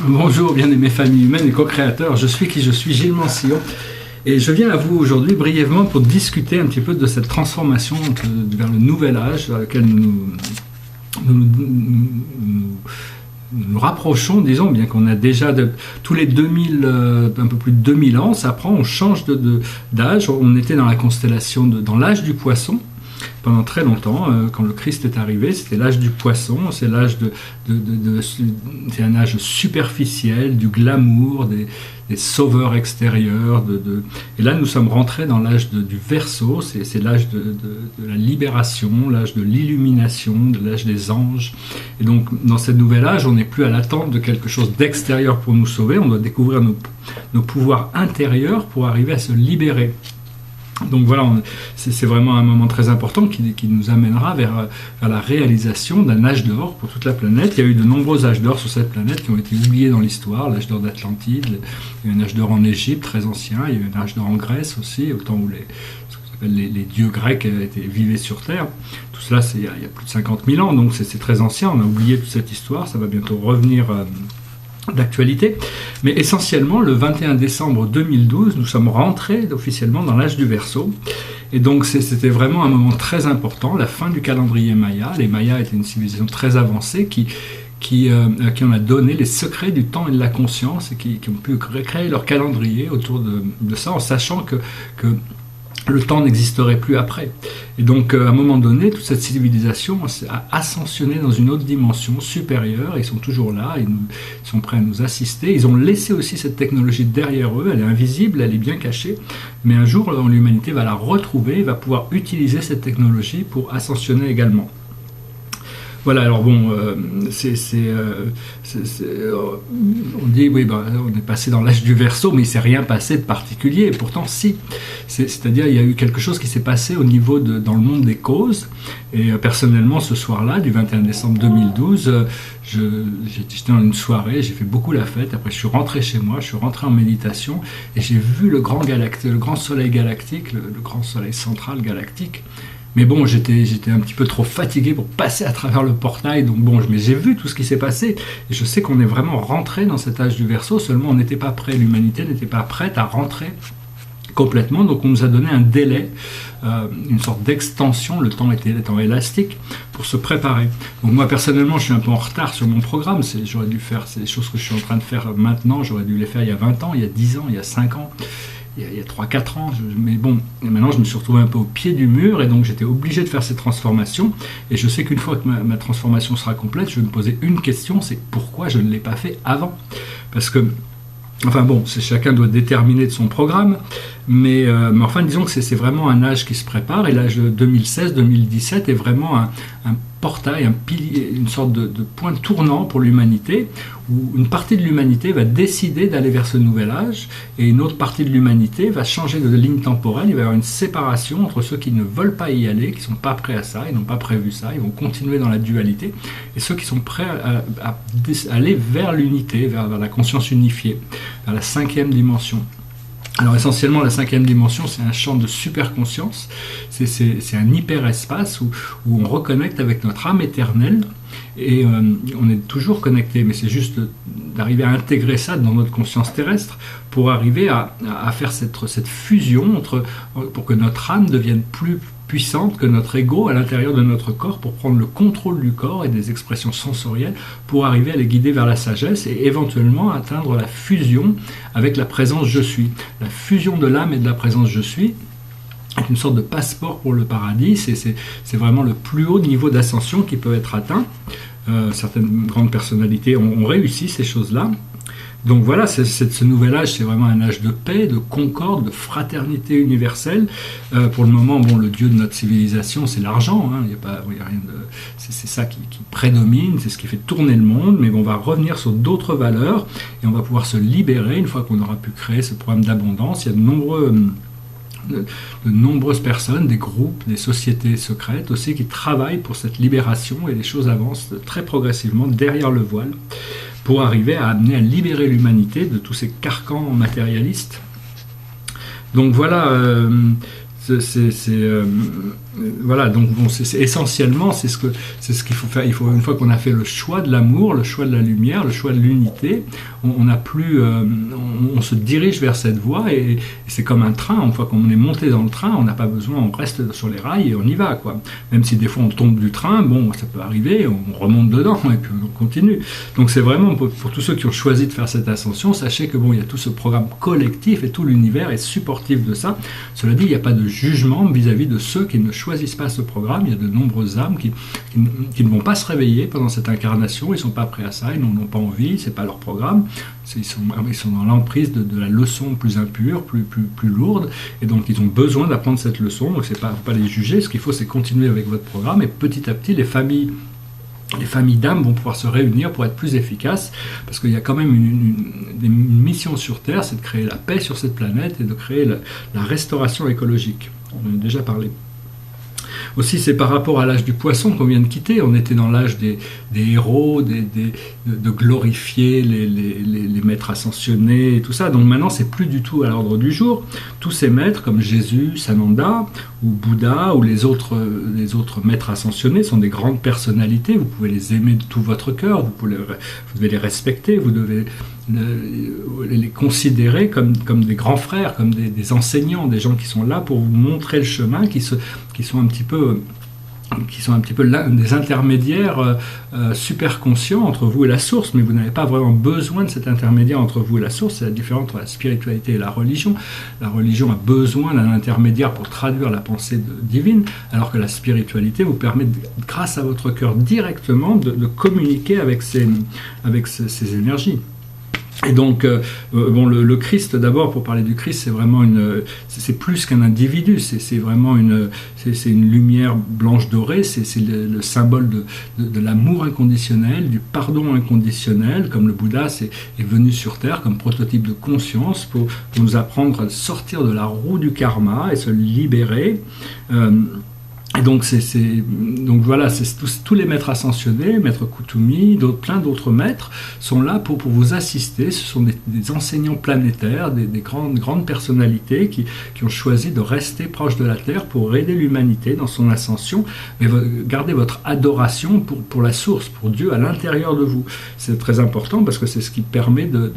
Bonjour bien-aimés familles humaines et co-créateurs, je suis qui je suis, Gilles Mansillon, et je viens à vous aujourd'hui brièvement pour discuter un petit peu de cette transformation vers le nouvel âge dans lequel nous rapprochons, disons, bien qu'on a déjà tous les 2000, un peu plus de 2000 ans, ça prend, on change d'âge, on était dans la constellation, dans l'âge du poisson, pendant très longtemps, quand le Christ est arrivé, c'était l'âge du poisson, c'est l'âge c'est un âge superficiel, du glamour, des sauveurs extérieurs, et là nous sommes rentrés dans l'âge du Verseau, c'est l'âge de la libération, l'âge de l'illumination, l'âge des anges, et donc dans ce nouvel âge, on n'est plus à l'attente de quelque chose d'extérieur pour nous sauver, on doit découvrir nos pouvoirs intérieurs pour arriver à se libérer. Donc voilà, c'est vraiment un moment très important qui nous amènera vers la réalisation d'un âge d'or pour toute la planète. Il y a eu de nombreux âges d'or sur cette planète qui ont été oubliés dans l'histoire. L'âge d'or d'Atlantide, il y a eu un âge d'or en Égypte, très ancien, il y a eu un âge d'or en Grèce aussi, au temps où les dieux grecs vivaient sur Terre. Tout cela, il y a plus de 50 000 ans, donc c'est très ancien, on a oublié toute cette histoire, ça va bientôt revenir d'actualité, mais essentiellement le 21 décembre 2012 nous sommes rentrés officiellement dans l'âge du Verseau, et donc c'était vraiment un moment très important, la fin du calendrier Maya. Les Mayas étaient une civilisation très avancée qui en a donné les secrets du temps et de la conscience, et qui ont pu créer leur calendrier autour de ça, en sachant que le temps n'existerait plus après. Et donc, à un moment donné, toute cette civilisation a ascensionné dans une autre dimension supérieure. Ils sont toujours là, ils sont prêts à nous assister. Ils ont laissé aussi cette technologie derrière eux. Elle est invisible, elle est bien cachée. Mais un jour, l'humanité va la retrouver, va pouvoir utiliser cette technologie pour ascensionner également. Voilà, alors bon, on dit, oui, on est passé dans l'âge du Verseau, mais il ne s'est rien passé de particulier, et pourtant si. C'est-à-dire, il y a eu quelque chose qui s'est passé au niveau dans le monde des causes, et personnellement, ce soir-là, du 21 décembre 2012, j'étais dans une soirée, j'ai fait beaucoup la fête, après je suis rentré chez moi, je suis rentré en méditation, et j'ai vu le grand soleil galactique, le grand soleil central galactique. Mais bon, j'étais un petit peu trop fatigué pour passer à travers le portail, donc bon, mais j'ai vu tout ce qui s'est passé, et je sais qu'on est vraiment rentré dans cet âge du Verseau, seulement on n'était pas prêt, l'humanité n'était pas prête à rentrer complètement, donc on nous a donné un délai, une sorte d'extension, le temps était élastique, pour se préparer. Donc moi personnellement, je suis un peu en retard sur mon programme, j'aurais dû faire ces choses que je suis en train de faire maintenant, j'aurais dû les faire il y a 20 ans, il y a 10 ans, il y a 5 ans, il y a 3-4 ans, mais bon, maintenant je me suis retrouvé un peu au pied du mur, et donc j'étais obligé de faire ces transformations, et je sais qu'une fois que ma transformation sera complète, je vais me poser une question, c'est pourquoi je ne l'ai pas fait avant? Parce que, enfin bon, chacun doit déterminer de son programme, mais enfin disons que c'est vraiment un âge qui se prépare, et l'âge 2016-2017 est vraiment un portail, un pilier, une sorte de point tournant pour l'humanité, où une partie de l'humanité va décider d'aller vers ce nouvel âge, et une autre partie de l'humanité va changer de ligne temporelle. Il va y avoir une séparation entre ceux qui ne veulent pas y aller, qui ne sont pas prêts à ça, ils n'ont pas prévu ça, ils vont continuer dans la dualité, et ceux qui sont prêts à aller vers l'unité, vers la conscience unifiée, vers la 5e dimension. Alors essentiellement, la 5e dimension, c'est un champ de super-conscience, c'est un hyperespace où on reconnecte avec notre âme éternelle, et on est toujours connecté, mais c'est juste d'arriver à intégrer ça dans notre conscience terrestre pour arriver à faire cette fusion pour que notre âme devienne plus puissante que notre ego à l'intérieur de notre corps, pour prendre le contrôle du corps et des expressions sensorielles, pour arriver à les guider vers la sagesse et éventuellement atteindre la fusion avec la présence je suis. La fusion de l'âme et de la présence je suis est une sorte de passeport pour le paradis, c'est vraiment le plus haut niveau d'ascension qui peut être atteint. Certaines grandes personnalités ont réussi ces choses-là. Donc voilà, ce nouvel âge, c'est vraiment un âge de paix, de concorde, de fraternité universelle. Pour le moment, bon, le dieu de notre civilisation, c'est l'argent. Hein, y a rien de, c'est ça qui prédomine, c'est ce qui fait tourner le monde. Mais bon, on va revenir sur d'autres valeurs et on va pouvoir se libérer une fois qu'on aura pu créer ce programme d'abondance. Il y a de nombreuses personnes, des groupes, des sociétés secrètes aussi qui travaillent pour cette libération, et les choses avancent très progressivement derrière le voile pour arriver à libérer l'humanité de tous ces carcans matérialistes. Donc voilà, Voilà, donc bon, essentiellement, c'est ce qu'il faut faire. Une fois qu'on a fait le choix de l'amour, le choix de la lumière, le choix de l'unité, on n'a plus, on se dirige vers cette voie et c'est comme un train. Une fois qu'on est monté dans le train, on n'a pas besoin, on reste sur les rails et on y va, quoi. Même si des fois on tombe du train, bon, ça peut arriver, on remonte dedans et puis on continue. Donc c'est vraiment pour tous ceux qui ont choisi de faire cette ascension, sachez que bon, il y a tout ce programme collectif et tout l'univers est supportif de ça. Cela dit, il n'y a pas de jugement vis-à-vis de ceux qui ne choisissent pas ce programme. Il y a de nombreuses âmes qui ne vont pas se réveiller pendant cette incarnation, ils ne sont pas prêts à ça, ils n'en ont pas envie, c'est pas leur programme. Ils sont dans l'emprise de la leçon plus impure, plus lourde, et donc ils ont besoin d'apprendre cette leçon. Donc faut pas les juger. Ce qu'il faut, c'est continuer avec votre programme, et petit à petit, les familles d'âmes vont pouvoir se réunir pour être plus efficaces, parce qu'il y a quand même une mission sur Terre, c'est de créer la paix sur cette planète et de créer la restauration écologique. On en a déjà parlé. Aussi, c'est par rapport à l'âge du poisson qu'on vient de quitter. On était dans l'âge des héros, de glorifier les maîtres ascensionnés et tout ça. Donc maintenant, c'est plus du tout à l'ordre du jour. Tous ces maîtres, comme Jésus, Sananda ou Bouddha ou les autres maîtres ascensionnés, sont des grandes personnalités. Vous pouvez les aimer de tout votre cœur, vous devez les respecter, vous devez les considérer comme des grands frères, comme des enseignants, des gens qui sont là pour vous montrer le chemin, qui sont un petit peu des intermédiaires super conscients entre vous et la source, mais vous n'avez pas vraiment besoin de cet intermédiaire entre vous et la source. C'est la différence entre la spiritualité et la religion. La religion a besoin d'un intermédiaire pour traduire la pensée divine, alors que la spiritualité vous permet, grâce à votre cœur directement, de communiquer avec ces énergies. Et donc, le Christ, d'abord, pour parler du Christ, c'est vraiment c'est plus qu'un individu, c'est vraiment c'est une lumière blanche dorée, c'est le symbole de l'amour inconditionnel, du pardon inconditionnel, comme le Bouddha est venu sur Terre comme prototype de conscience pour nous apprendre à sortir de la roue du karma et se libérer. Et donc, donc voilà, tous les maîtres ascensionnés, maître Kutumi, plein d'autres maîtres sont là pour vous assister. Ce sont des enseignants planétaires, des grandes personnalités qui ont choisi de rester proches de la Terre pour aider l'humanité dans son ascension. Mais gardez votre adoration pour la source, pour Dieu à l'intérieur de vous. C'est très important parce que c'est ce qui permet de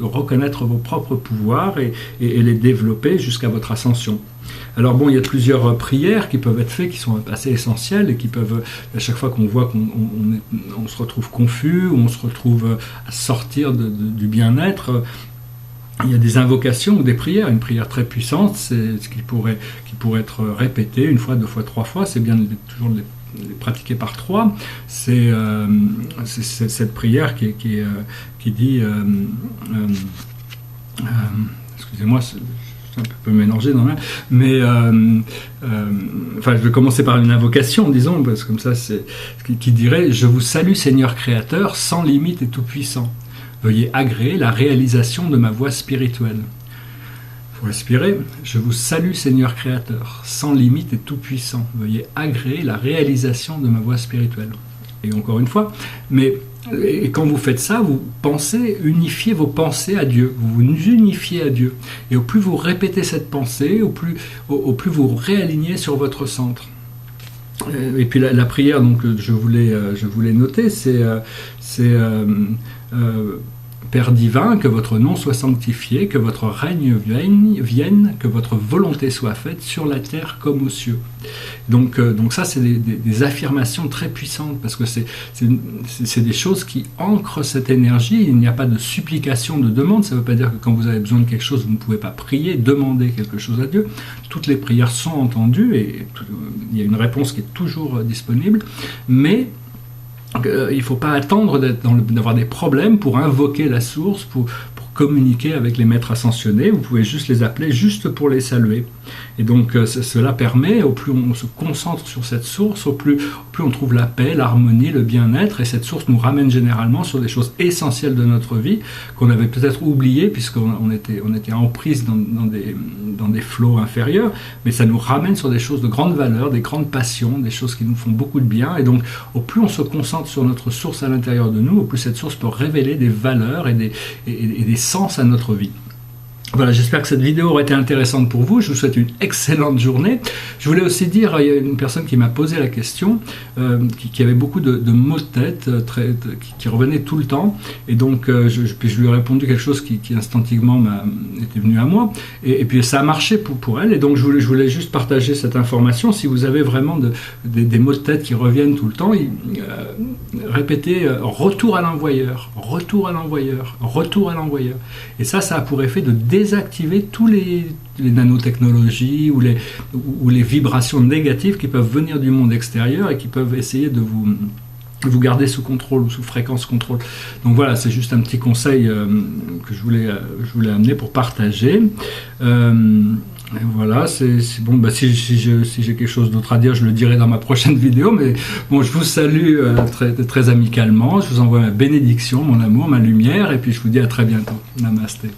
reconnaître vos propres pouvoirs et les développer jusqu'à votre ascension. Alors bon, il y a plusieurs prières qui peuvent être faites, qui sont assez essentielles et qui peuvent, à chaque fois qu'on voit qu'on se retrouve confus, ou on se retrouve à sortir du bien-être, il y a des invocations ou des prières. Une prière très puissante, c'est ce qui pourrait être répétée une fois, deux fois, trois fois. C'est bien toujours de les pratiquer par trois. C'est cette prière qui dit excusez-moi, un peu mélangé dans mais je vais commencer par une invocation, disons, parce que comme ça, c'est qui dirait: je vous salue, Seigneur Créateur, sans limite et tout-puissant. Veuillez agréer la réalisation de ma voie spirituelle. Vous respirez. Je vous salue, Seigneur Créateur, sans limite et tout-puissant. Veuillez agréer la réalisation de ma voie spirituelle. Et encore une fois, et quand vous faites ça, vous unifiez vos pensées à Dieu, vous vous unifiez à Dieu. Et au plus vous répétez cette pensée, au plus vous réalignez sur votre centre. Et puis la prière, donc je voulais noter, c'est Père divin, que votre nom soit sanctifié, que votre règne vienne, que votre volonté soit faite sur la terre comme aux cieux. Donc ça, c'est des affirmations très puissantes, parce que c'est des choses qui ancrent cette énergie. Il n'y a pas de supplication, de demande. Ça ne veut pas dire que quand vous avez besoin de quelque chose, vous ne pouvez pas prier, demander quelque chose à Dieu. Toutes les prières sont entendues et il y a une réponse qui est toujours disponible, mais il ne faut pas attendre d'avoir des problèmes pour invoquer la source, pour communiquer avec les maîtres ascensionnés. Vous pouvez juste les appeler, juste pour les saluer. Et donc cela permet, au plus on se concentre sur cette source, au plus on trouve la paix, l'harmonie, le bien-être, et cette source nous ramène généralement sur des choses essentielles de notre vie qu'on avait peut-être oubliées, puisqu'on était en prise dans des flots inférieurs, mais ça nous ramène sur des choses de grande valeur, des grandes passions, des choses qui nous font beaucoup de bien. Et donc au plus on se concentre sur notre source à l'intérieur de nous, au plus cette source peut révéler des valeurs et des sens à notre vie. Voilà, j'espère que cette vidéo aura été intéressante pour vous. Je vous souhaite une excellente journée. Je voulais aussi dire, il y a une personne qui m'a posé la question, qui avait beaucoup de maux de tête qui revenaient tout le temps. Et donc, puis je lui ai répondu quelque chose qui instinctivement était venu à moi. Et puis, ça a marché pour elle. Et donc, je voulais juste partager cette information. Si vous avez vraiment des maux de tête qui reviennent tout le temps, répétez « retour à l'envoyeur, retour à l'envoyeur, retour à l'envoyeur ». Et ça a pour effet de désactiver tous les nanotechnologies ou les vibrations négatives qui peuvent venir du monde extérieur et qui peuvent essayer de vous garder sous contrôle ou sous fréquence contrôle. Donc voilà, c'est juste un petit conseil que je voulais amener pour partager. Et voilà, c'est bon. Bah, si j'ai quelque chose d'autre à dire, je le dirai dans ma prochaine vidéo. Mais bon, je vous salue très amicalement. Je vous envoie ma bénédiction, mon amour, ma lumière. Et puis je vous dis à très bientôt. Namasté.